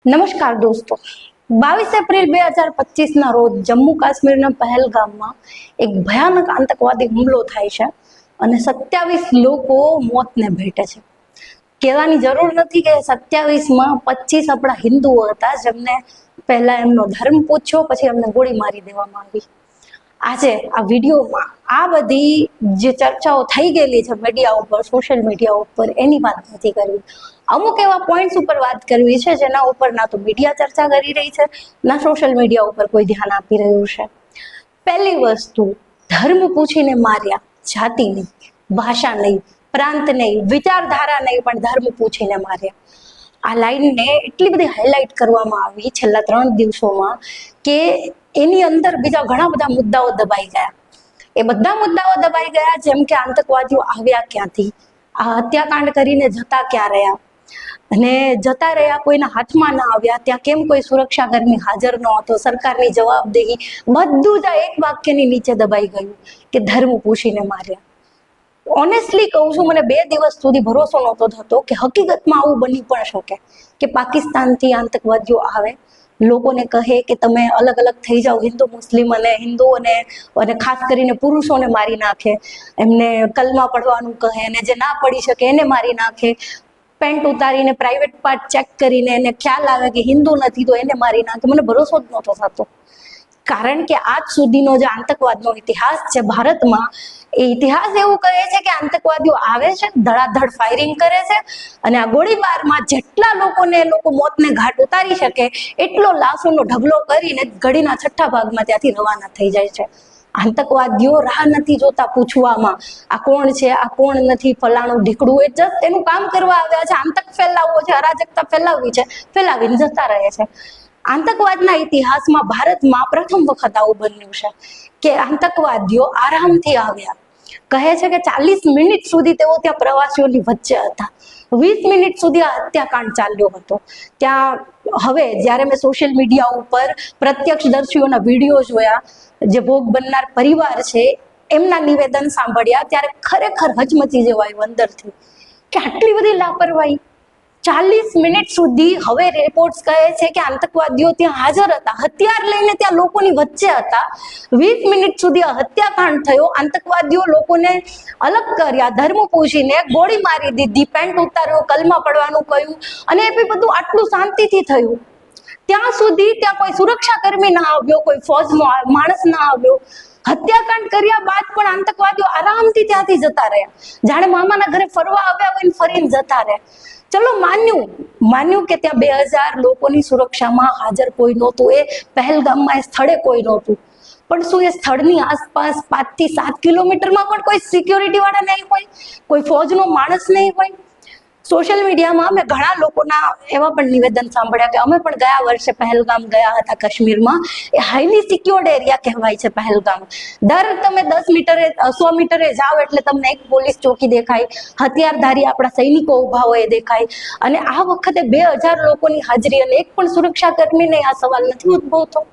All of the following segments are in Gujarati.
નમસ્કાર દોસ્તો, 22 એપ્રિલ 2025 રોજ જમ્મુ કાશ્મીરના પહેલગામમાં એક ભયાનક આતંકવાદી હુમલો થાય છે અને 27 લોકો મોતને ભેટે છે. કહેવાની જરૂર નથી કે 27માં 25 આપણા હિન્દુઓ હતા, જેમને પહેલા એમનો ધર્મ પૂછ્યો, પછી એમને ગોળી મારી દેવામાં આવી. આજે આ વિડીયોમાં આ બધી જે ચર્ચાઓ થઈ ગયેલી છે મીડિયા ઉપર, સોશિયલ મીડિયા ઉપર, એની વાત નથી કરવી. અમુક એવા પોઈન્ટ્સ ઉપર વાત કરવી છે જેના ઉપર ના તો મીડિયા ચર્ચા કરી રહી છે, ના સોશિયલ મીડિયા ઉપર કોઈ ધ્યાન આપી રહ્યું છે. પહેલી વસ્તુ, ધર્મ પૂછીને માર્યા, જાતિ નહીં, ભાષા નહીં, પ્રાંત નહીં, વિચારધારા નહીં, પણ ધર્મ પૂછીને માર્યા. આ લાઈનને એટલી બધી હાઇલાઇટ કરવામાં આવી છેલ્લા 3 દિવસોમાં કે એની અંદર બીજા ઘણા બધા મુદ્દાઓ દબાઈ ગયા. એ બધા મુદ્દાઓ દબાઈ ગયા, જેમ કે આતંકવાદીઓ આવ્યા ક્યાંથી, આ હત્યાકાંડ કરીને જતા ક્યાં રહ્યા, અને જતા રહ્યા કોઈના હાથમાં ના આવ્યા, ત્યાં કેમ કોઈ સુરક્ષાકર્મી હાજર ન હતો, સરકારની જવાબદેહી, બધું જ આ એક વાક્યની નીચે દબાઈ ગયું કે ધર્મ પૂછીને માર્યા. ઓનેસ્ટલી કહું છું, મને 2 દિવસ સુધી ભરોસો નહોતો થતો કે હકીકતમાં આવું બની પણ શકે કે પાકિસ્તાનથી આતંકવાદીઓ આવે, લોકોને કહે કે તમે અલગ અલગ થઈ જાઓ, હિન્દુ મુસ્લિમ, અને હિન્દુઓને અને ખાસ કરીને પુરુષોને મારી નાખે, એમને કલમા પડવાનું કહે, અને જે ના પડી શકે એને મારી નાખે, પેન્ટ ઉતારીને પ્રાઇવેટ પાર્ટ ચેક કરીને એને ખ્યાલ આવે કે હિન્દુ નથી તો એને મારી નાખે. મને ભરોસો જ નહોતો થતો, કારણ કે આજ સુધીનો જે આતંકવાદનો ઇતિહાસ છે ભારતમાં, એ ઇતિહાસ એવું કહે છે કે આતંકવાદીઓ આવે છે, ધડાધડ ફાયરિંગ કરે છે, અને આ ગોળીબારમાં જેટલા લોકોને લોકો મોતને ઘાટ ઉતારી શકે એટલો લાશોનો ઢગલો કરીને ઘડીના 6ઠ્ઠા ભાગમાં ત્યાંથી રવાના થઈ જાય છે. આતંકવાદીઓ રાહ નથી જોતા પૂછવામાં આ કોણ છે, આ કોણ નથી, ફલાણું ઢીકડું, એ જસ્ટ એનું કામ કરવા આવ્યા છે, આતંક ફેલાવવો છે, અરાજકતા ફેલાવવી છે, ફેલાવીને જતા રહે છે. આતંકવાદના ઇતિહાસમાં ભારતમાં પ્રથમ વખત આવું બન્યું છે કે આતંકવાદીઓ આરામથી આવ્યા. કહે છે કે 40 મિનિટ સુધી તેઓ ત્યાં પ્રવાસીઓની વચ્ચે હતા, 20 મિનિટ સુધી આ હત્યાકાંડ ચાલ્યો હતો. ત્યાં હવે જ્યારે મેં સોશિયલ મીડિયા ઉપર પ્રત્યક્ષદર્શીઓના વિડીયો જોયા, જે ભોગ બનનાર પરિવાર છે એમના નિવેદન સાંભળ્યા, ત્યારે ખરેખર હચમચી જેવા આવ્યું અંદરથી કે આટલી બધી લાપરવાહી. 40 મિનિટ સુધી, હવે રિપોર્ટ્સ કહે છે કે આતંકવાદીઓ ત્યાં હાજર હતા, હથિયાર લઈને ત્યાં લોકોની વચ્ચે હતા, 20 મિનિટ સુધી આ હત્યાકાંડ થયો, આતંકવાદીઓ લોકોને અલગ કર્યા, ધર્મ પૂછીને ગોળી મારી દીધી, પેન્ટ ઉતાર્યો, કલમા પડવાનું કહ્યું, અને એ બી બધું આટલું શાંતિથી થયું. ત્યાં સુધી ત્યાં કોઈ સુરક્ષાકર્મી ના આવ્યો, કોઈ ફોજનો માણસ ના આવ્યો. હત્યાકાંડ કર્યા બાદ પણ આતંકવાદીઓ આરામથી ત્યાંથી જતા રહ્યા, જાણે મામાના ઘરે ફરવા આવ્યા હોય ને ફરીને જતા રહ્યા. ચલો માન્યું કે ત્યાં 2000 લોકોની સુરક્ષામાં હાજર કોઈ નહોતું, એ પહેલગામમાં એ સ્થળે કોઈ નહોતું, પણ શું એ સ્થળની આસપાસ 5 થી 7 કિલોમીટરમાં પણ કોઈ સિક્યોરિટી વાળા નહીં હોય, કોઈ ફોજનો માણસ નહીં હોય? સોશિયલ મીડિયામાં મેં ઘણા લોકોના એવા પણ નિવેદન સાંભળ્યા કે અમે પણ ગયા વર્ષે પહેલગામ ગયા હતા કાશ્મીરમાં. એ હાઈલી સિક્યોર્ડ એરિયા કહેવાય છે પહેલગામ. તમે 10 મીટરે 100 મીટરે જાઓ એટલે તમને એક પોલીસ ચોકી દેખાય, હથિયારધારી આપણા સૈનિકો ઉભા હોય એ દેખાય. અને આ વખતે 2000 લોકોની હાજરી અને એક પણ સુરક્ષાકર્મીને આ સવાલ નથી ઉદ્ભવતો.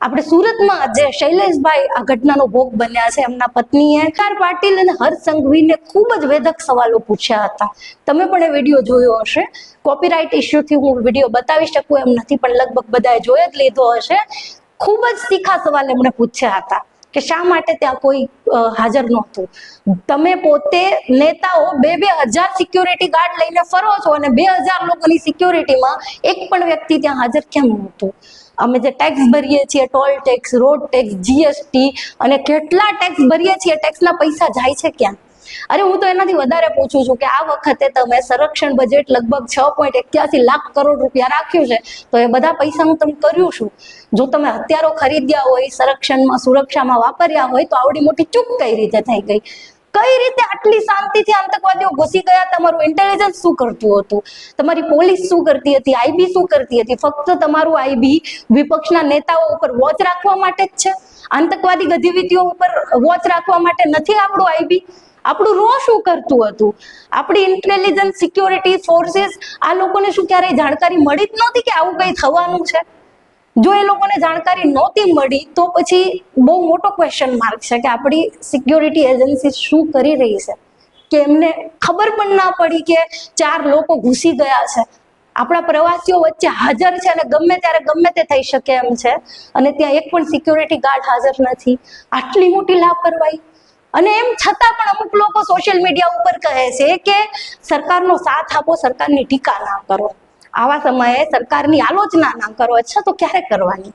આપણે સુરતમાં જે શૈલેષભાઈ આ ઘટનાનો ભોગ બન્યા છે, એમના પત્નીએ કાર પાટીલ અને હર્ષ સંઘવીને ખૂબ જ વેધક સવાલો પૂછ્યા હતા. તમે પણ એ વિડીયો જોયો હશે. કોપીરાઇટ ઇસ્યુથી હું વિડીયો બતાવી શકું એમ નથી, પણ લગભગ બધાએ જોઈ જ લીધો હશે. ખૂબ જ તીખા સવાલ એમણે પૂછ્યા હતા કે શા માટે ત્યાં કોઈ હાજર નહોતું. તમે પોતે નેતાઓ 2,000 સિક્યોરિટી ગાર્ડ લઈને ફરો છો, અને 2000 લોકોની સિક્યોરિટીમાં એક પણ વ્યક્તિ ત્યાં હાજર કેમ નહોતું? અમે જે ટેક્સ ભરીએ છીએ, toll tax, road tax, GST, અને કેટલા ટેક્સ ભરીએ છીએ, ટેક્સના પૈસા જાય છે ક્યાં? અરે હું તો એનાથી વધારે પૂછું છું કે આ વખતે તમે સંરક્ષણ બજેટ લગભગ 6.81 લાખ કરોડ રૂપિયા રાખ્યું છે, તો એ બધા પૈસાનું તમે કર્યું શું? જો તમે હથિયારો ખરીદ્યા હોય, સંરક્ષણમાં, સુરક્ષામાં વાપર્યા હોય, તો આવડી મોટી ચૂક કઈ રીતે થઈ ગઈ? કઈ રીતે આટલી શાંતિથી આતંકવાદીઓ ઘૂસી ગયા? તમારું ઇન્ટેલિજન્સ શું કરતું હતું? તમારી પોલીસ શું કરતી હતી? આઈબી શું કરતી હતી? ફક્ત તમારું આઈબી વિપક્ષના નેતાઓ ઉપર વોચ રાખવા માટે જ છે, આતંકવાદી ગતિવિધિઓ ઉપર વોચ રાખવા માટે નથી આપણું આઈબી. આપણું રો શું કરતું હતું? આપણી ઇન્ટેલિજન્સ, સિક્યોરિટી ફોર્સિસ, આ લોકોને શું ક્યારેય જાણકારી મળી જ નહોતી કે આવું કઈ થવાનું છે? જો એ લોકોને જાણકારી નહોતી મળી તો પછી બહુ મોટો ક્વેશ્ચન માર્ક છે કે આપણી સિક્યોરિટી એજન્સી શું કરી રહી છે, કે એમને ખબર પણ ના પડી કે 4 લોકો ઘૂસી ગયા છે. આપણા પ્રવાસીઓ વચ્ચે હાજર છે અને ગમે ત્યારે ગમે તે થઈ શકે એમ છે, અને ત્યાં એક પણ સિક્યોરિટી ગાર્ડ હાજર નથી. આટલી મોટી લાપરવાહી. અને એમ છતાં પણ અમુક લોકો સોશિયલ મીડિયા ઉપર કહે છે કે સરકારનો સાથ આપો, સરકારની ટીકા ના કરો. આવા સમયે સરકારની આલોચના ના કરો. અચ્છા, તો ક્યારે કરવાની?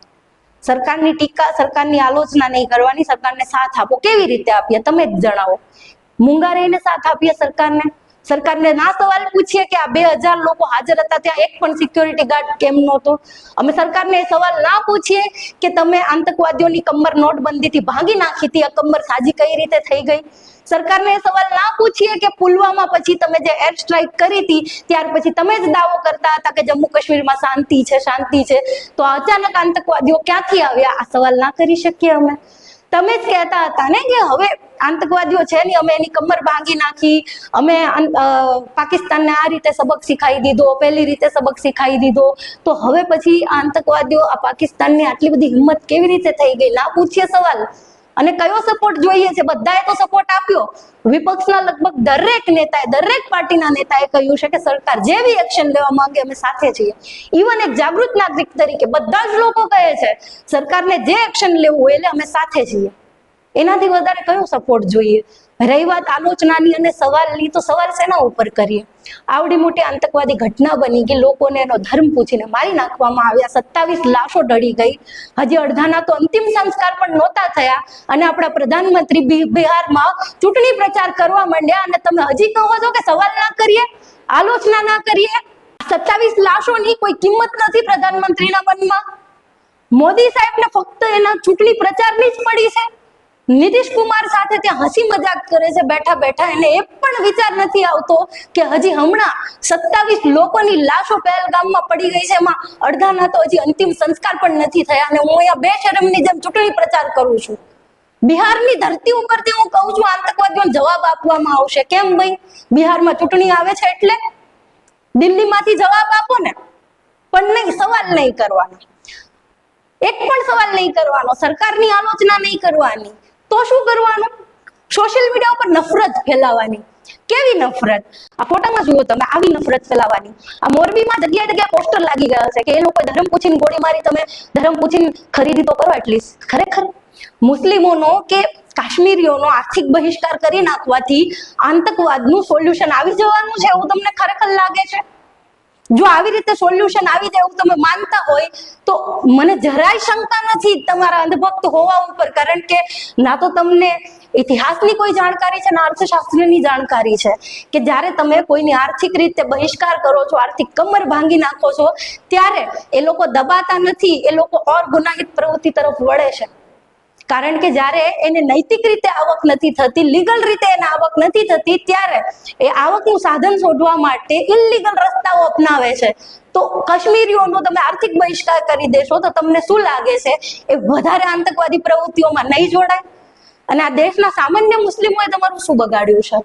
સરકારની ટીકા, સરકારની આલોચના નહીં કરવાની, સરકારને સાથ આપો. કેવી રીતે આપીએ તમે જ જણાવો. મૂંગા રહીને સાથ આપીએ સરકારને? સરકારને ના સવાલ પૂછીએ કે આ 2000 લોકો હાજર હતા, ત્યાં એક પણ સિક્યોરિટી ગાર્ડ કેમ નહોતો? અમે સરકારને સવાલ ના પૂછીએ કે તમે આતંકવાદીઓની કમર નોટબંધીથી ભાંગી નાખી હતી, આ કમર સાજી કઈ રીતે થઈ ગઈ? સરકારને સવાલ ના પૂછીએ કે પુલવામા પછી તમે જે એર સ્ટ્રાઇક કરી હતી ત્યાર પછી તમે જ દાવો કરતા હતા કે જમ્મુ કાશ્મીરમાં શાંતિ છે, શાંતિ છે, તો અચાનક આતંકવાદીઓ ક્યાંથી આવ્યા? આ સવાલ ના કરી શકીએ અમે? તમે જ કહેતા હતા ને કે હવે આતંકવાદીઓ છે ને, અમે એની કમર ભાંગી નાખી, અમે પાકિસ્તાનને આ રીતે સબક શીખાઈ દીધો, પેલી રીતે સબક શીખાઈ દીધો, તો હવે પછી આતંકવાદીઓ આ પાકિસ્તાનની આટલી બધી હિંમત કેવી રીતે થઈ ગઈ? ના પૂછીએ સવાલ. અને કયો સપોર્ટ જોઈએ છે? બધાએ તો સપોર્ટ આપ્યો. વિપક્ષના લગભગ દરેક નેતાએ, દરેક પાર્ટીના નેતાએ કહ્યું છે કે સરકાર જે બી એક્શન લેવા માંગે અમે સાથે છીએ. ઇવન એક જાગૃત નાગરિક તરીકે બધા જ લોકો કહે છે સરકારને જે એક્શન લેવું હોય એટલે અમે સાથે છીએ. એનાથી વધારે કયો સપોર્ટ જોઈએ? રહી વાત આલોચનાની અને સવાલની, તો સવાલ શેના ઉપર કરીએ? આવડી મોટી આતંકવાદી ઘટના બની ગઈ, લોકોને એનો ધર્મ પૂછીને મારી નાખવામાં આવ્યા, 27 લાશો ઢળી ગઈ, હજી અડધાના તો અંતિમ સંસ્કાર પણ નહોતા થયા, અને આપણા પ્રધાનમંત્રી બિહારમાં ચૂંટણી પ્રચાર કરવા માંડ્યા, અને તમે હજી કહો છો કે સવાલ ના કરીએ, આલોચના ના કરીએ? 27 લાશોની કોઈ કિંમત નથી પ્રધાનમંત્રીના મનમાં? મોદી સાહેબને ફક્ત એના ચૂંટણી પ્રચારની જ પડી છે. નીતિશ કુમાર સાથે ત્યાં હસી મજાક કરે છે બેઠા બેઠા, એને એ પણ વિચાર નથી આવતો કે હજી હમણાં 27 લોકોની લાશો પહેલગામમાં પડી ગઈ છે, એમાં અડધાના તો હજી અંતિમ સંસ્કાર પણ નથી થયા, અને હું અહીંયા બેશરમની જેમ ચૂંટણી પ્રચાર કરું છું. બિહારની ધરતી ઉપરથી હું કહું છું આતંકવાદીઓને જવાબ આપવામાં આવશે. કેમ ભાઈ? બિહારમાં ચૂંટણી આવે છે એટલે? દિલ્હીમાંથી જવાબ આપો ને. પણ નહીં, સવાલ નહીં કરવાનો, એક પણ સવાલ નહીં કરવાનો, સરકારની આલોચના નહીં કરવાની. તો શું કરવાનું? સોશિયલ મીડિયા ઉપર નફરત ફેલાવાની. કેવી નફરત? આ ફોટામાં જુઓ તમે, આવી નફરત ફેલાવાની. આ મોરબીમાં જગ્યાએ જગ્યાએ પોસ્ટર લાગી ગયા છે કે એ લોકોએ ધર્મ પૂછીને ગોળી મારી, તમે ધર્મ પૂછીને ખરીદી તો કરો એટલીસ્ટ. ખરેખર મુસ્લિમોનો કે કાશ્મીરીઓનો આર્થિક બહિષ્કાર કરી નાખવાથી આતંકવાદનું સોલ્યુશન આવી જવાનું છે એવું તમને ખરેખર લાગે છે? જો આવી રીતે સોલ્યુશન આવી જાય એવું તમે માનતા હોય તો મને જરાય શંકા નથી તમારા અંધભક્ત હોવા ઉપર, કારણ કે ના તો તમને ઇતિહાસની કોઈ જાણકારી છે, ના અર્થશાસ્ત્રની જાણકારી છે કે જ્યારે તમે કોઈની આર્થિક રીતે બહિષ્કાર કરો છો, આર્થિક કમર ભાંગી નાખો છો, ત્યારે એ લોકો દબાતા નથી, એ લોકો ઓર ગુનાહિત પ્રવૃત્તિ તરફ વળે છે. કારણ કે જ્યારે એને નૈતિક રીતે આવક નથી થતી, લીગલ રીતે એને આવક નથી થતી, ત્યારે એ આવકનું સાધન શોધવા માટે ઇલીગલ રસ્તાઓ અપનાવે છે. તો કાશ્મીરીઓનો તમે આર્થિક બહિષ્કાર કરી દેશો તો તમને શું લાગે છે એ વધારે આતંકવાદી પ્રવૃત્તિઓમાં નહીં જોડાય? અને આ દેશના સામાન્ય મુસ્લિમોએ તમારું શું બગાડ્યું છે?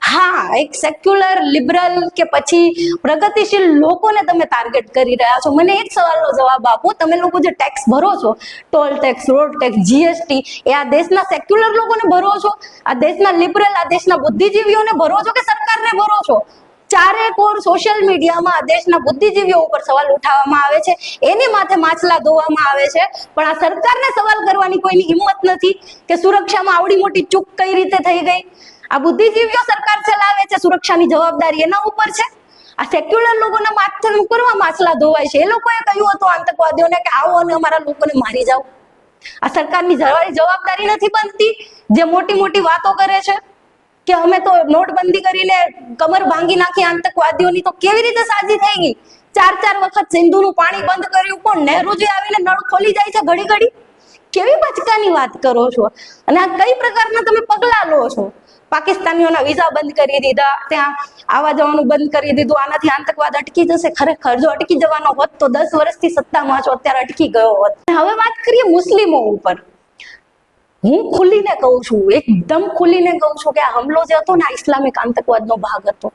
હા, એક સેક્યુલર, લિબરલ કે પછી પ્રગતિશીલ લોકોને તમે ટાર્ગેટ કરી રહ્યા છો. મને એક સવાલનો જવાબ આપો, તમે લોકો જે ટેક્સ ભરો છો, toll tax, road tax, GST, એ આ દેશના સેક્યુલર લોકોને ભરો છો? આ દેશના લિબરલ, આ દેશના બુદ્ધિજીવીઓને ભરો છો કે સરકારને ભરો છો? ચારેકોર સોશિયલ મીડિયામાં આ દેશના બુદ્ધિજીવીઓ ઉપર સવાલ ઉઠાવવામાં આવે છે, એની માથે માછલા ધોવામાં આવે છે, પણ આ સરકારને સવાલ કરવાની કોઈની હિંમત નથી કે સુરક્ષામાં આવડી મોટી ચૂક કઈ રીતે થઈ ગઈ? આ બુદ્ધિજીવીઓ સરકાર ચલાવે છે, સુરક્ષાની જવાબદારી એના ઉપર છે. આ સેક્યુલર લોકોના માથે કરવા માછલા ધોવાય છે. એ લોકોએ કહ્યું હતું આતંકવાદીઓને કે આવો અને અમારા લોકોને મારી જાઓ. આ સરકારની જવાબદારી નથી બનતી જે મોટી મોટી વાતો કરે છે કે અમે તો નોટબંધી કરીને કમર ભાંગી નાખી આતંકવાદીઓની, તો કેવી રીતે સાજી થઈ ગઈ? 4 વખત સિંધુનું પાણી બંધ કર્યું પણ નહેરુજી આવીને નળ ખોલી જાય છે ઘડી ઘડી. કેવી બચકાની વાત કરો છો? અને આ કઈ પ્રકારના તમે પગલા લો છો? પાકિસ્તાનીઓના વિઝા બંધ કરી દીધા, ત્યાં આવવા જવાનું બંધ કરી દીધું, આનાથી આતંકવાદ અટકી જશે? ખરેખર જો અટકી જવાનો હોત તો 10 વર્ષથી સત્તામાં છો, અત્યારે અટકી ગયો હોત. હવે વાત કરીએ મુસ્લિમો ઉપર. હું ખુલીને કહું છું, એકદમ ખુલીને કહું છું કે આ હુમલો જે હતો ને, આ ઇસ્લામિક આતંકવાદનો ભાગ હતો.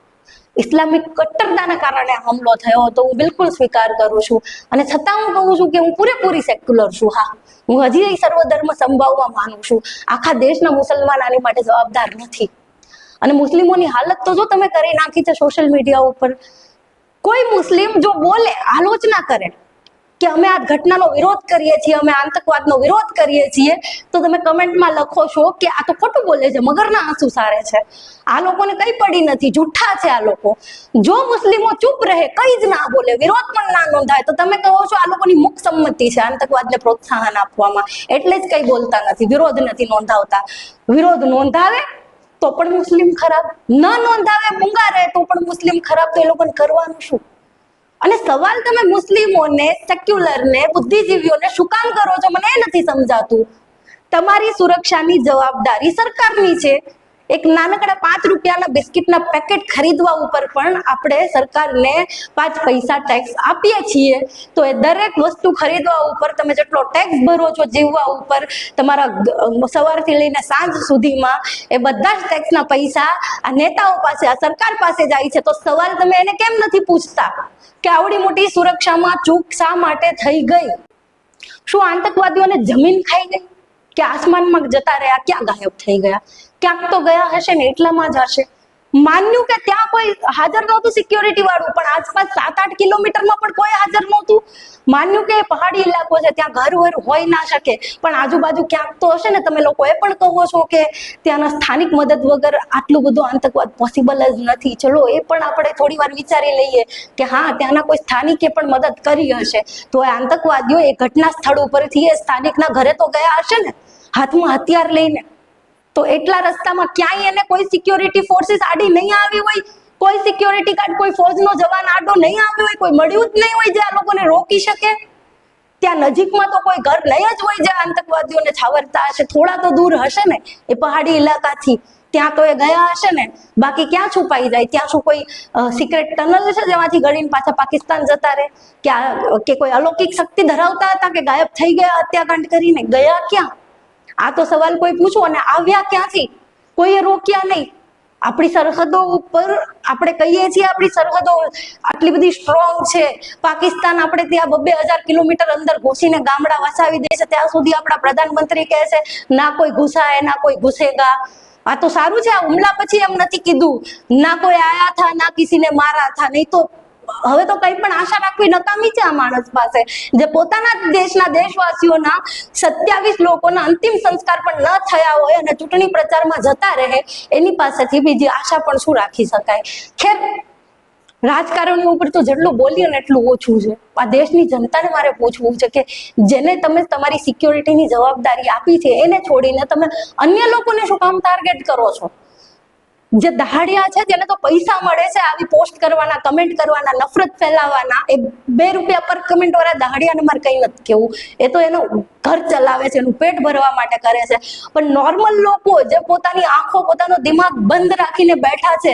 ઇસ્લામિક કટ્ટરતાના કારણે હુમલો થયો હતો, હું બિલકુલ સ્વીકાર કરું છું. અને છતાં હું કહું છું કે હું પૂરેપૂરી સેક્યુલર છું. હા, હું હજી સર્વધર્મ સંભાવવા માનું છું. આખા દેશના મુસલમાન આની માટે જવાબદાર નથી. અને મુસ્લિમોની હાલત તો જો તમે કરી નાખી છે સોશિયલ મીડિયા ઉપર. કોઈ મુસ્લિમ જો બોલે, આલોચના કરે કે અમે આ ઘટનાનો વિરોધ કરીએ છીએ, અમે આતંકવાદનો વિરોધ કરીએ છીએ, તો તમે કમેન્ટમાં લખો છો કે આ તો ખોટું બોલે છે, મગરના આંસુ સારે છે, આ લોકોને કઈ પડી નથી, જૂઠા છે આ લોકો. જો મુસ્લિમો ચૂપ રહે, કઈ જ ના બોલે, વિરોધ પણ ના નોંધાય, તો તમે કહો છો આ લોકોની મુખ સંમતિ છે આતંકવાદને પ્રોત્સાહન આપવામાં, એટલે જ કઈ બોલતા નથી, વિરોધ નથી નોંધાવતા. વિરોધ નોંધાવે તો પણ મુસ્લિમ ખરાબ, ન નોંધાવે, મૂંગા રહે તો પણ મુસ્લિમ ખરાબ. તો એ લોકોને કરવાનું શું? અને સવાલ તમે મુસ્લિમોને, સેક્યુલરને, બુદ્ધિજીવીઓને શું કામ કરો છો, મને એ નથી સમજાતું. તમારી સુરક્ષાની જવાબદારી સરકારની છે. એક નાનકડા 5 રૂપિયાના બિસ્કિટના પેકેટ ખરીદવા ઉપર પણ આપણે સરકારને 5 પૈસા ટેક્સ આપીએ છીએ. તો એ દરેક વસ્તુ ખરીદવા ઉપર તમે જેટલો ટેક્સ ભરો છો, જીવવા ઉપર, તમારા સવારથી લઈને સાંજ સુધીમાં, એ બધા જ ટેક્સના પૈસા આ નેતાઓ પાસે, આ સરકાર પાસે જાય છે. તો સવાલ તમે એને કેમ નથી પૂછતા કે આવડી મોટી સુરક્ષામાં ચૂક શા માટે થઈ ગઈ? શું આતંકવાદીઓને જમીન ખાઈ ગઈ કે આસમાનમાં જતા રહ્યા, ક્યાં ગાયબ થઈ ગયા? ક્યાંક તો ગયા હશે ને, એટલામાં જ હશે. માન્યું કે ત્યાં કોઈ હાજર નહોતું સિક્યોરિટી વાળું, પણ આસપાસ 7-8 કિલોમીટરમાં પણ કોઈ હાજર નહોતું. માન્યું કે પહાડી ઇલાકો છે, ત્યાં ઘર વર હોય ના શકે, પણ આજુબાજુ ક્યાંક તો હશે ને. તમે લોકો એ પણ કહો છો કે ત્યાંના સ્થાનિક મદદ વગર આટલું બધું આતંકવાદ પોસિબલ જ નથી. ચલો એ પણ આપણે થોડી વાર વિચારી લઈએ કે હા, ત્યાંના કોઈ સ્થાનિકે પણ મદદ કરી હશે. તો એ આતંકવાદીઓ એ ઘટના સ્થળ ઉપરથી એ સ્થાનિકના ઘરે તો ગયા હશે ને, હાથમાં હથિયાર લઈને. તો એટલા રસ્તામાં ક્યાંય એને કોઈ સિક્યોરિટી ફોર્સિસ આડી નહીં આવી હોય, કોઈ સિક્યોરિટી ગાર્ડ, કોઈ ફોજનો જવાન આડો નહીં આવ્યો હોય, કોઈ મળ્યું જ નહીં હોય જે આ લોકોને રોકી શકે. ત્યાં નજીકમાં તો કોઈ ઘર નહીં જ હોય જે આતંકવાદીઓને છાવરતા હશે. થોડા તો દૂર હશે ને એ પહાડી ઇલાકાથી, ત્યાં તો એ ગયા હશે ને. બાકી ક્યાં છુપાઈ જાય? ત્યાં શું કોઈ સિક્રેટ ટનલ છે જેમાંથી ગળીને પાછા પાકિસ્તાન જતા રહે? કે કોઈ અલૌકિક શક્તિ ધરાવતા હતા કે ગાયબ થઈ ગયા હત્યાકાંડ કરીને? ગયા ક્યાં? આ તો સવાલ કોઈ પૂછો. અને આવ્યા ક્યાંથી? કોઈએ રોક્યા નહીં. આપણી સરહદો ઉપર આપણે કહીએ છીએ આપણી સરહદો આટલી બધી સ્ટ્રોંગ છે, પાકિસ્તાન આપણે ત્યાં 2,000 કિલોમીટર અંદર ઘૂસીને ગામડા વસાવી દે છે, ત્યાં સુધી આપણા પ્રધાનમંત્રી કહે છે ના કોઈ ઘુસાય ના કોઈ ઘુસેગા. આ તો સારું છે, આ હુમલા પછી એમ નથી કીધું ના કોઈ આયા થા ના કિસીને મારા થા. નહીં તો હવે તો કઈ પણ આશા રાખવી નકામી છે આ માણસ પાસે, જે પોતાના દેશના દેશવાસીઓના 27 લોકોના અંતિમ સંસ્કાર પણ ન થયા હોય અને ચૂંટણી પ્રચારમાં જતા રહે, એની પાસેથી બીજી આશા પણ શું રાખી શકાય? ખેર, રાજકારણીઓ ઉપર તો જેટલું બોલીએ ને એટલું ઓછું છે. આ દેશની જનતાને મારે પૂછવું છે કે જેને તમે તમારી સિક્યોરિટીની જવાબદારી આપી છે એને છોડીને તમે અન્ય લોકોને શું કામ ટાર્ગેટ કરો છો? જે દહાડિયા છે, જેને તો પૈસા મળે છે આવી પોસ્ટ કરવાના, કમેન્ટ કરવાના, નફરત ફેલાવવાના, એ 2 રૂપિયા પર કમેન્ટ વાળા દહાડિયાને મારે કઈ નથી કેવું. એ તો એનું ઘર ચલાવે છે, એનું પેટ ભરવા માટે કરે છે. પણ નોર્મલ લોકો જે પોતાની આંખો, પોતાનો દિમાગ બંધ રાખીને બેઠા છે,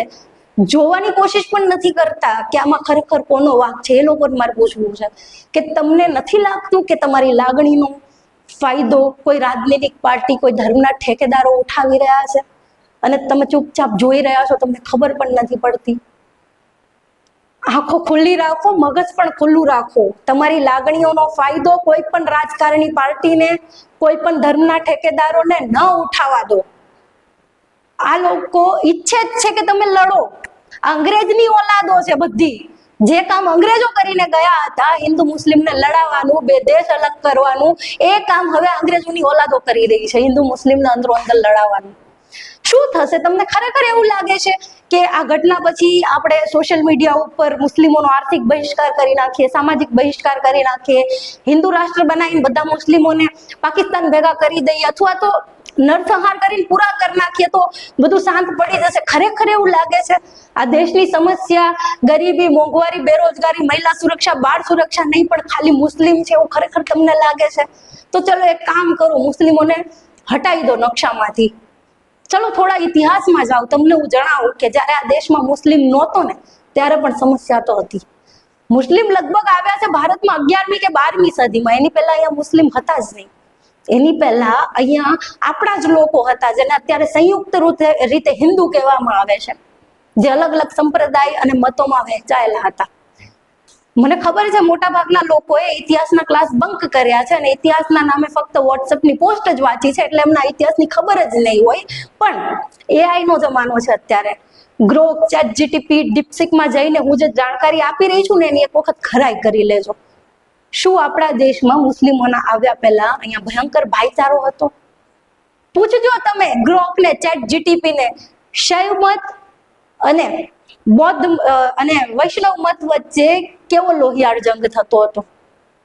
જોવાની કોશિશ પણ નથી કરતા કે આમાં ખરેખર કોનો વાંક છે, એ લોકોને મારે પૂછવું છે કે તમને નથી લાગતું કે તમારી લાગણીનો ફાયદો કોઈ રાજનૈતિક પાર્ટી, કોઈ ધર્મના ઠેકેદારો ઉઠાવી રહ્યા છે અને તમે ચૂપચાપ જોઈ રહ્યા છો, તમને ખબર પણ નથી પડતી? આંખો ખુલ્લી રાખો, મગજ પણ ખુલ્લું રાખો. તમારી લાગણીઓનો ફાયદો કોઈ પણ રાજકારણી પાર્ટીને, કોઈ પણ ધર્મના ઠેકેદારોને ન ઉઠાવવા દો. આ લોકો ઈચ્છે જ છે કે તમે લડો. અંગ્રેજની ઓલાદો છે બધી. જે કામ અંગ્રેજો કરીને ગયા હતા, હિન્દુ મુસ્લિમને લડાવવાનું, 2 દેશ અલગ કરવાનું, એ કામ હવે અંગ્રેજોની ઓલાદો કરી રહી છે, હિન્દુ મુસ્લિમને અંદરો અંદર લડાવવાનું. શું થશે? તમને ખરેખર એવું લાગે છે કે આ ઘટના પછી આપણે સોશિયલ મીડિયા ઉપર મુસ્લિમોનો આર્થિક બહિષ્કાર કરી નાખીએ, સામાજિક બહિષ્કાર કરી નાખીએ, હિન્દુ રાષ્ટ્ર બનાવીને બધા મુસ્લિમોને પાકિસ્તાન ભેગા કરી દઈએ, અથવા તો નરસંહાર કરીને પૂરા કરી નાખીએ તો બધું શાંત પડી જશે? ખરેખર એવું લાગે છે? આ દેશની સમસ્યા ગરીબી, મોંઘવારી, બેરોજગારી, મહિલા સુરક્ષા, બાળ સુરક્ષા નહીં, પણ ખાલી મુસ્લિમ છે એવું ખરેખર તમને લાગે છે? તો ચલો એક કામ કરો, મુસ્લિમોને હટાવી દો નકશામાંથી. ચલો થોડા ઇતિહાસમાં જાઓ, તમને હું જણાવું કે જ્યારે આ દેશમાં મુસ્લિમ નહોતો ને ત્યારે પણ સમસ્યા તો હતી. મુસ્લિમ લગભગ આવ્યા છે ભારતમાં 11મી કે 12મી સદીમાં. એની પહેલા અહીંયા મુસ્લિમ હતા જ નહીં. એની પહેલા અહીંયા આપણા જ લોકો હતા જેને અત્યારે સંયુક્ત રીતે હિન્દુ કહેવામાં આવે છે, જે અલગ અલગ સંપ્રદાય અને મતોમાં વહેંચાયેલા હતા. મને ખબર છે મોટા ભાગના લોકોએ ઇતિહાસના ક્લાસ બંક કર્યા છે અને ઇતિહાસના નામે ફક્ત વોટ્સએપની પોસ્ટ જ વાંચી છે, એટલે એમના ઇતિહાસની ખબર જ નહીં હોય. પણ એઆઈ નો જમાનો છે અત્યારે. ગ્રોક, ચેટ જીટીપી, ડીપસીકમાં જઈને હું જે જાણકારી આપી રહી છું ને એની એક વખત ખરાઈ કરી લેજો. શું આપણા દેશમાં મુસ્લિમોના આવ્યા પહેલા અહીંયા ભયંકર ભાઈચારો હતો? પૂછજો તમે ગ્રોક ને, ચેટ જીટીપી ને. શૈવ મત અને બૌદ્ધ અને વૈષ્ણવ મત વચ્ચે કેવો લોહિયાળ જંગ થતો હતો.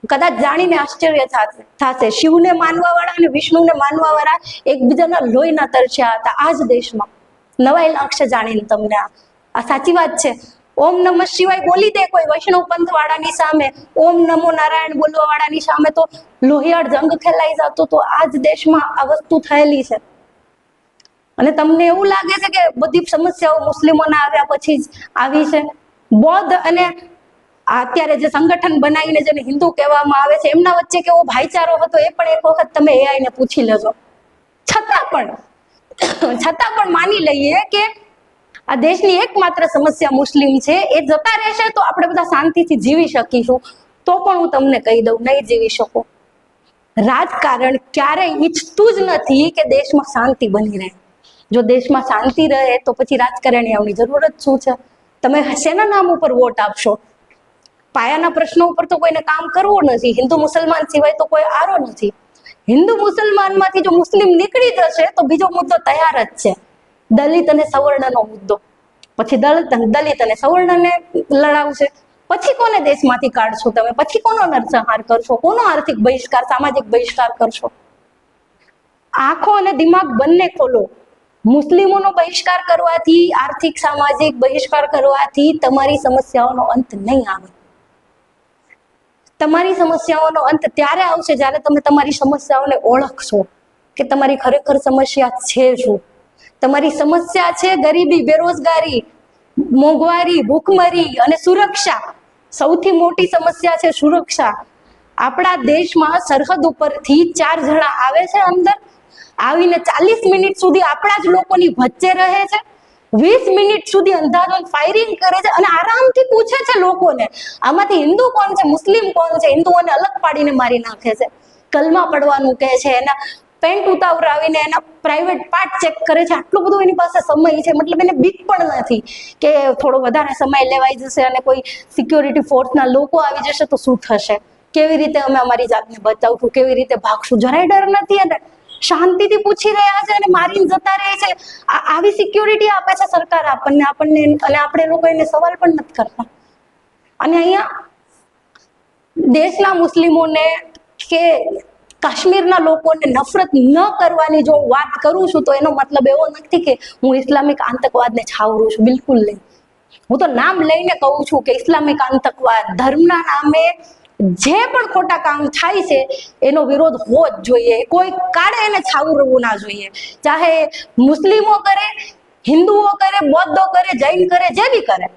કદાચ જાણીને આશ્ચર્ય થશે. શિવને માનવા વાળા અને વિષ્ણુને માનવા વાળા એકબીજાના લોહીના તરસ્યા હતા આ જ દેશમાં. નવાઈ લાગશે જાણીને તમને. આ સાચી વાત છે. ઓમ નમઃ શિવાય બોલી દે કોઈ વૈષ્ણવ પંથ વાળાની સામે, ઓમ નમો નારાયણ બોલવા વાળાની સામે તો લોહિયાળ જંગ ખેલાઈ જતો. તો આ જ દેશમાં આ વસ્તુ થયેલી છે. અને તમને એવું લાગે છે કે બધી સમસ્યાઓ મુસ્લિમોના આવ્યા પછી જ આવી છે? બૌદ્ધ અને અત્યારે જે સંગઠન બનાવીને જેને હિન્દુ કહેવામાં આવે છે એમના વચ્ચે કેવો ભાઈચારો હતો એ પણ એક વખત તમે એઆઈ ને પૂછી લેજો. છતાં પણ માની લઈએ કે આ દેશની એકમાત્ર સમસ્યા મુસ્લિમ છે, એ જતા રહેશે તો આપણે બધા શાંતિથી જીવી શકીશું. તો પણ હું તમને કહી દઉં, નહીં જીવી શકો. રાજકારણ ક્યારેય ઈચ્છતું જ નથી કે દેશમાં શાંતિ બની રહે. જો દેશમાં શાંતિ રહે તો પછી રાજકારણીઓની જરૂરત શું છે? તમે શેના નામ ઉપર વોટ આપશો? પાયાના પ્રશ્નો ઉપર તો કોઈને કામ કરવું નથી. હિન્દુ મુસલમાન સિવાય તો કોઈ આરો નથી. હિન્દુ મુસલમાનમાંથી જો મુસ્લિમ નીકળી જશે તો બીજો મુદ્દો તૈયાર જ છે, દલિત અને સવર્ણનો મુદ્દો. પછી દલિત અને સવર્ણને લડાવશે. પછી કોને દેશમાંથી કાઢશો તમે? પછી કોનો નરસંહાર કરશો? કોનો આર્થિક બહિષ્કાર, સામાજિક બહિષ્કાર કરશો? આંખો અને દિમાગ બંને ખોલો. મુસ્લિમોનો બહિષ્કાર કરવાથી, આર્થિક સામાજિક બહિષ્કાર કરવાથી તમારી સમસ્યાઓનો અંત નહીં આવે. તમારી સમસ્યાઓનો અંત ત્યારે આવશે જ્યારે તમે તમારી સમસ્યાઓને ઓળખશો કે તમારી ખરેખર સમસ્યા છે શું. તમારી સમસ્યા છે ગરીબી, બેરોજગારી, મોંઘવારી, ભૂખમરી અને સુરક્ષા. સૌથી મોટી સમસ્યા છે સુરક્ષા. આપણા દેશમાં સરહદ ઉપરથી 4 જણા આવે છે અંદર, આવીને 40 મિનિટ સુધી આપણા જ લોકોની વચ્ચે રહે છે. 20 મિનિટ સુધી અંધાધૂંધ ફાયરિંગ કરે છે અને આરામથી પૂછે છે લોકોને આમાંથી હિન્દુ કોણ છે, મુસ્લિમ કોણ છે. હિન્દુઓને અલગ પાડીને મારી નાખે છે. કલમા પડવાનું કહે છે, એના પેન્ટ ઉતાવરાવીને એના પ્રાઇવેટ પાર્ટ ચેક કરે છે. આટલું બધું એની પાસે સમય છે, મતલબ એને બીક પણ નથી કે થોડો વધારે સમય લેવાઈ જશે અને કોઈ સિક્યોરિટી ફોર્સના લોકો આવી જશે તો શું થશે, કેવી રીતે અમે અમારી જાતને બચાવશું, કેવી રીતે ભાગશું. જરાય ડર નથી. અને શાંતિથી પૂછી રહ્યા છે અને મારીને જતા રહે છે. આવી સિક્યોરિટી આપે છે સરકાર આપણને, અને આપણે લોકો એને સવાલ પણ નથી કરતા. અને અહીંયા દેશના મુસ્લિમોને કે કાશ્મીરના લોકોને નફરત ન કરવાની જો વાત કરું છું તો એનો મતલબ એવો નથી કે હું ઇસ્લામિક આતંકવાદને છાવરું છું. બિલકુલ નહીં. હું તો નામ લઈને કહું છું કે ઇસ્લામિક આતંકવાદ, ધર્મના નામે જે પણ ખોટા કામ થાય છે એનો વિરોધ હોવો જ જોઈએ. કોઈ કાળે એને છાવરવું ના જોઈએ. ચાહે મુસ્લિમો કરે, હિન્દુઓ કરે, બૌદ્ધો કરે, જૈન કરે, જે બી કરે,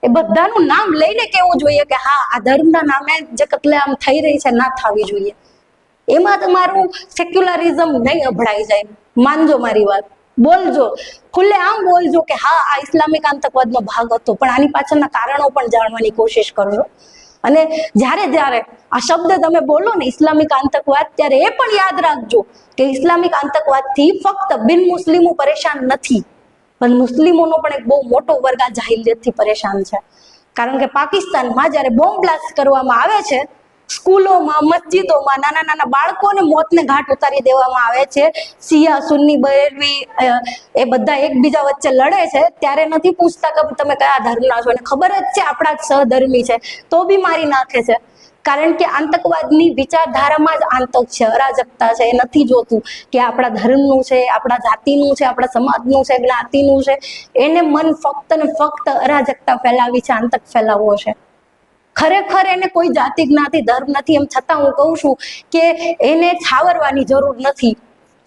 એ બધાનું નામ લઈને કહેવું જોઈએ કે હા, આ ધર્મના નામે જે કતલેઆમ થઈ રહી છે ના થવી જોઈએ. એમાં તમારું સેક્યુલરિઝમ નહીં અભડાઈ જાય. માનજો મારી વાત, બોલજો, ખુલ્લે આમ બોલજો કે હા, આ ઇસ્લામિક આતંકવાદનો ભાગ હતો, પણ આની પાછળના કારણો પણ જાણવાની કોશિશ કરજો. અને જ્યારે આ શબ્દ તમે બોલો ને ઇસ્લામિક આતંકવાદ, ત્યારે એ પણ યાદ રાખજો કે ઇસ્લામિક આતંકવાદથી ફક્ત બિન મુસ્લિમો પરેશાન નથી, પણ મુસ્લિમોનો પણ એક બહુ મોટો વર્ગ આ જાહિલિયતથી પરેશાન છે. કારણ કે પાકિસ્તાનમાં જ્યારે બોમ્બ બ્લાસ્ટ કરવામાં આવે છે, સ્કૂલોમાં, મસ્જિદોમાં નાના નાના બાળકોને મોતને ઘાટ ઉતારી દેવામાં આવે છે. શિયા, સુન્ની, બરેલવી એ બધા એકબીજા વચ્ચે લડે છે, ત્યારે નથી પૂછતા કે તમે કયા ધર્મના છો. અને ખબર જ છે આપણા જ સહધર્મી છે, તો બી મારી નાખે છે. કારણ કે આતંકવાદની વિચારધારામાં જ આતંક છે, અરાજકતા છે. એ નથી જોતું કે આપણા ધર્મનું છે, આપણા જાતિનું છે, આપણા સમાજનું છે, જ્ઞાતિનું છે. એને મન ફક્ત ને ફક્ત અરાજકતા ફેલાવી છે, આતંક ફેલાવવો છે. ખરેખર એને કોઈ જાતિ, જ્ઞાતિ, ધર્મ નથી. એમ છતાં હું કહું છું કે એને છાવરવાની જરૂર નથી.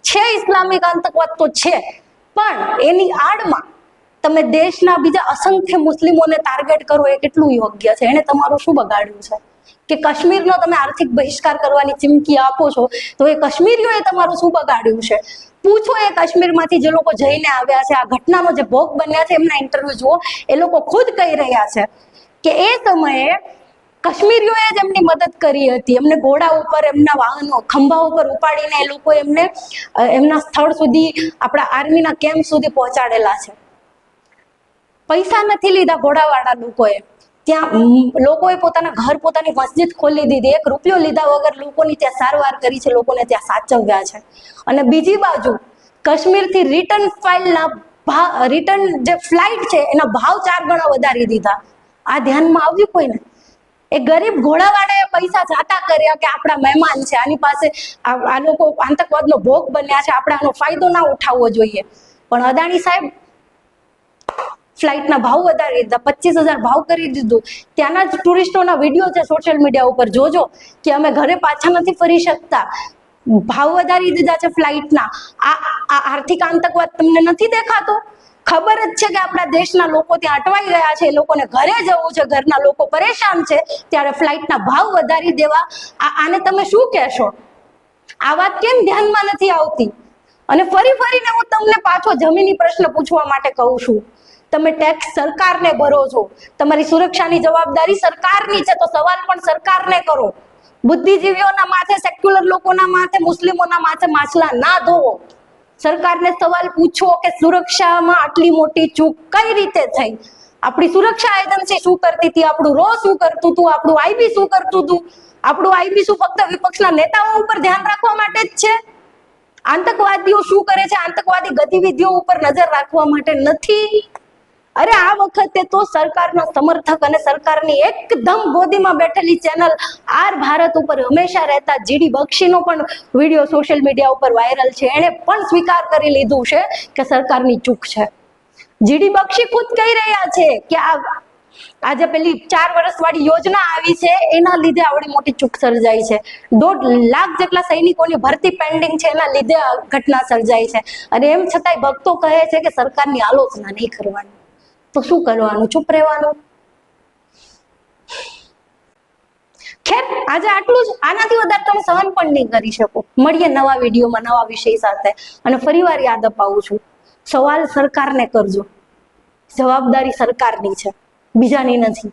છે ઇસ્લામિક આતંકવાદ તો છે, પણ એની આડમાં તમે દેશના બીજા અસંખ્ય મુસ્લિમોને ટાર્ગેટ કરો એ કેટલું યોગ્ય છે? એને તમારું શું બગાડ્યું છે? કે કાશ્મીરનો તમે આર્થિક બહિષ્કાર કરવાની ચીમકી આપો છો, તો એ કાશ્મીરીઓએ તમારું શું બગાડ્યું છે? પૂછો એ કાશ્મીરમાંથી જે લોકો જઈને આવ્યા છે, આ ઘટનાનો જે ભોગ બન્યા છે, એમના ઇન્ટરવ્યુ જુઓ. એ લોકો ખુદ કહી રહ્યા છે કે એ સમયે કાશ્મીરીઓએ જ એમની મદદ કરી હતી. એમને ઘોડા ઉપર, એમના વાહનો ખંભા ઉપર ઉપાડીને એ લોકો એમને એમના સ્થળ સુધી, આપણા આર્મીના કેમ્પ સુધી પહોંચાડેલા છે. પૈસા નથી લીધા ઘોડાવાળા લોકોએ, ત્યાં લોકોએ પોતાના ઘર, પોતાની મસ્જિદ ખોલી દીધી, 1 રૂપિયો લીધા વગર લોકોની ત્યાં સારવાર કરી છે, લોકોને ત્યાં સાચવ્યા છે. અને બીજી બાજુ કાશ્મીરથી રિટર્ન જે ફ્લાઇટ છે એના ભાવ 4 ગણા વધારી દીધા. આ ધ્યાનમાં આવ્યું કોઈને? એ ગરીબ ઘોડાવાળાએ પૈસા જાતા કર્યા કે આપણા મહેમાન છે, આની પાસે આ લોકો આતંકવાદનો ભોગ બન્યા છે, આપણે આનો ફાયદો ના ઉઠાવવો જોઈએ. પણ અદાણી સાહેબ ફ્લાઇટના ભાવ વધારી દીધા, 25,000 ભાવ કરી દીધું. ત્યાંના જ ટુરિસ્ટોના વિડીયો છે સોશિયલ મીડિયા ઉપર, જોજો કે અમે ઘરે પાછા નથી ફરી શકતા, ભાવ વધારી દીધા છે ફ્લાઇટના. આ આર્થિક આતંકવાદ તમને નથી દેખાતો? ખબર જ છે કે આપણા દેશના લોકો ત્યાં અટવાઈ ગયા છે, એ લોકોને ઘરે જવું છે, ઘરના લોકો પરેશાન છે, ત્યારે ફ્લાઇટના ભાવ વધારી દેવા, આને તમે શું કહેશો? આ વાત કેમ ધ્યાનમાં નથી આવતી? અને ફરીને હું તમને પાછો જમીની પ્રશ્ન પૂછવા માટે કહું છું. તમે ટેક્સ સરકારને ભરો છો, તમારી સુરક્ષાની જવાબદારી સરકારની છે, તો સવાલ પણ સરકારને કરો. બુદ્ધિજીવીઓના માથે, સેક્યુલર લોકોના માથે, મુસ્લિમોના માથે માછલા ના ધોવો. સરકારને સવાલ પૂછો કે સુરક્ષામાં આટલી મોટી ચૂક કઈ રીતે થઈ? આપણી સુરક્ષા એજન્સી શું કરતી હતી? આપણું રો શું કરતું હતું? આપણું આઈબી શું કરતું હતું? આપણું આઈબી શું ફક્ત વિપક્ષના નેતાઓ ઉપર ધ્યાન રાખવા માટે જ છે? આતંકવાદીઓ શું કરે છે આતંકવાદી ગતિવિધિઓ ઉપર નજર રાખવા માટે નથી? અરે આ વખતે તો સરકારના સમર્થક અને સરકારની એકદમ ગોદીમાં બેઠેલી ચેનલ આર ભારત ઉપર હંમેશા રહેતા જીડી બક્ષીનો પણ વિડીયો સોશિયલ મીડિયા ઉપર વાયરલ છે. એણે પણ સ્વીકાર કરી લીધું છે કે સરકારની ચૂક છે. જીડી બક્ષી ખુદ કહી રહ્યા છે કે આજે પેલી 4 વર્ષવાળી યોજના આવી છે એના લીધે આવડી મોટી ચૂક સર્જાઈ છે. 1.5 લાખ જેટલા સૈનિકોની ભરતી પેન્ડિંગ છે, એના લીધે આ ઘટના સર્જાઈ છે. અને એમ છતાંય ભક્તો કહે છે કે સરકારની આલોચના નહીં કરવાની. તો શું કરવાનું? ચૂપ રહેવાનું? ખેર, આજે આટલું જ. આનાથી વધારે તમે સહન પણ નહીં કરી શકો. મળીએ નવા વિડીયોમાં નવા વિષય સાથે. અને ફરીવાર યાદ અપાવું છું, સવાલ સરકારને કરજો, જવાબદારી સરકારની છે, બીજાની નથી.